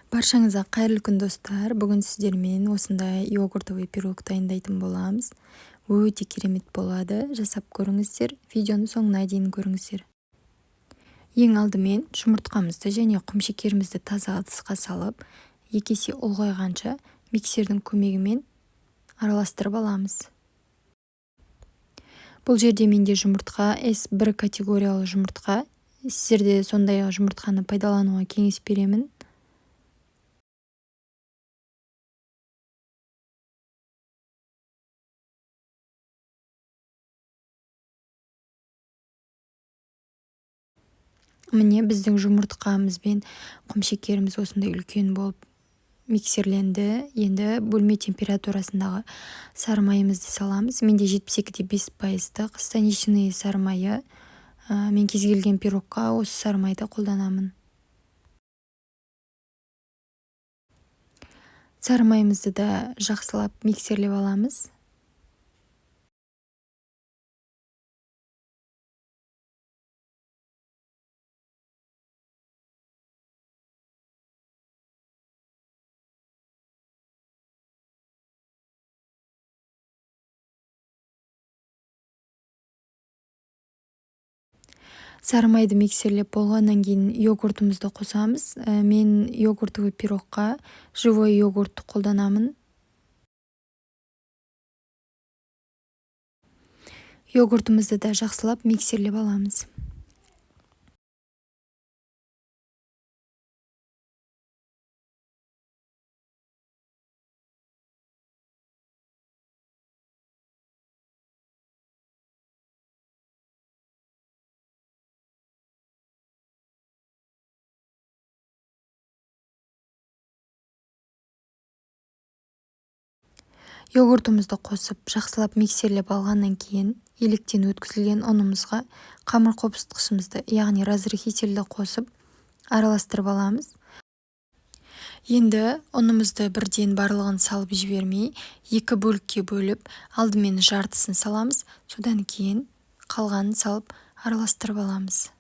Баршаңызға қайырлы күн достар. Бүгін сіздермен осындай йогуртовый пирог дайындайтын боламыз. Өте керемет болады. Жасап көріңіздер. Видеоны соңына дейін көріңіздер. Ең алдымен жұмыртқамызды және құмшекерімізді таза ыдысқа салып, 2 есе ұлғайғанша миксердің көмегімен араластырып аламыз. Бұл жерде менде жұмыртқа S1 категориялы жұмыртқа. Сіздерде сондай жұмыртқаны пайдалануға кеңес беремін. Міне біздің жұмыртқамыз бен құмшекеріміз осындай үлкен болып миксерленді. Енді бөлме температурасындағы сары майымызды саламыз. Менде 72,5% станичный сары майы. Мен кез келген пирогқа осы сары майды қолданамын. Сары майымызды да жақсылап миксерлеп аламыз. Сары майды миксерлеп болғаннан кейін йогуртымызды қосамыз. Мен йогуртовый пирогқа живой йогуртты қолданамын. Йогуртымызды да жақсылап миксерлеп аламыз. Йогуртымызды қосып, жақсылап миксерлеп алғаннан кейін електен өткізілген ұнымызға қамыр қопсытқышымызды, яғни разрыхительді қосып, араластырып аламыз. Енді ұнымызды бірден барлығын салып жібермей, 2 бөлікке бөліп, алдымен жартысын саламыз, содан кейін қалғанын салып араластырып аламыз.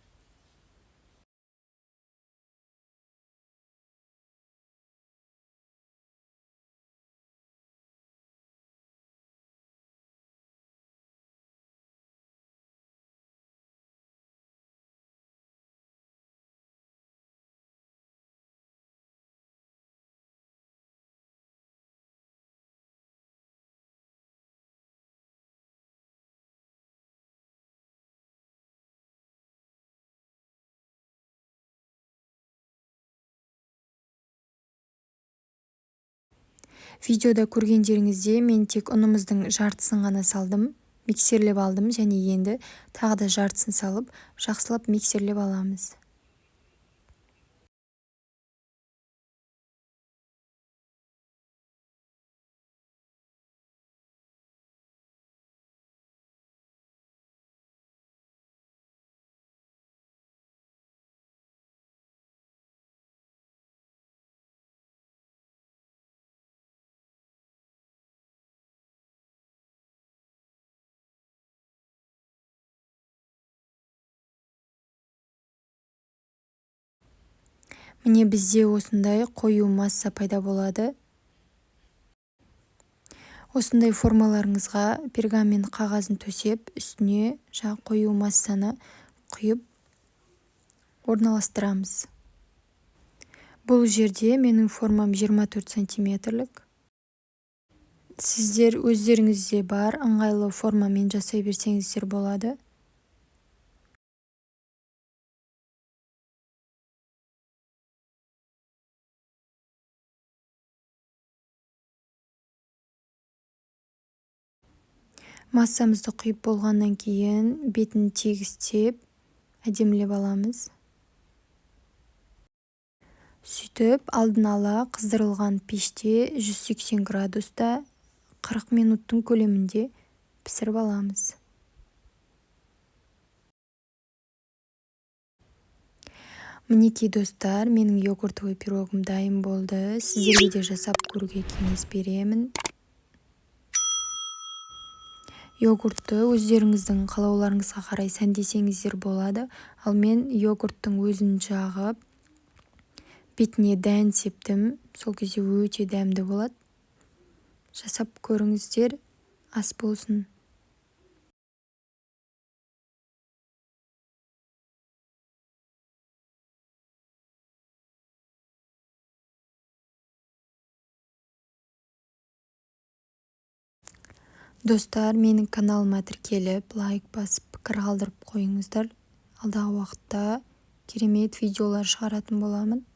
Видеода көргендеріңізде мен тек ұнымыздың жартысын ғана салдым, миксерлеп алдым және енді тағы да жартысын салып, жақсылап миксерлеп аламыз. Міне бізде осындай қою масса пайда болады. Осындай формаларыңызға пергамент қағазын төсеп, үстіне қою массаны құйып орналастырамыз. Бұл жерде менің формам 24 сантиметрлік. Сіздер өздеріңізде бар ыңғайлы формамен жасай берсеңіздер болады. Массамызды құйып болғаннан кейін бетін тегістеп, әдемілеп аламыз. Сөйтіп, алдын ала қыздырылған пеште 180 градуста 40 минуттың көлемінде пісіріп аламыз. Мінекей достар, менің йогуртовый пирогым дайын болды. Сіздерге де жасап көруге кеңес беремін. Йогуртты өздеріңіздің қалауларыңызға қарай сәндесеңіздер болады. Ал мен йогурттың өзін жағып, бетіне дән септім. Сол кезде өте дәмді болады. Жасап көріңіздер, ас болсын. Достар, менің каналыма тіркеліп, лайк басып, пікір қалдырып қойыңыздар. Алдағы уақытта керемет видеолар шығаратын боламын.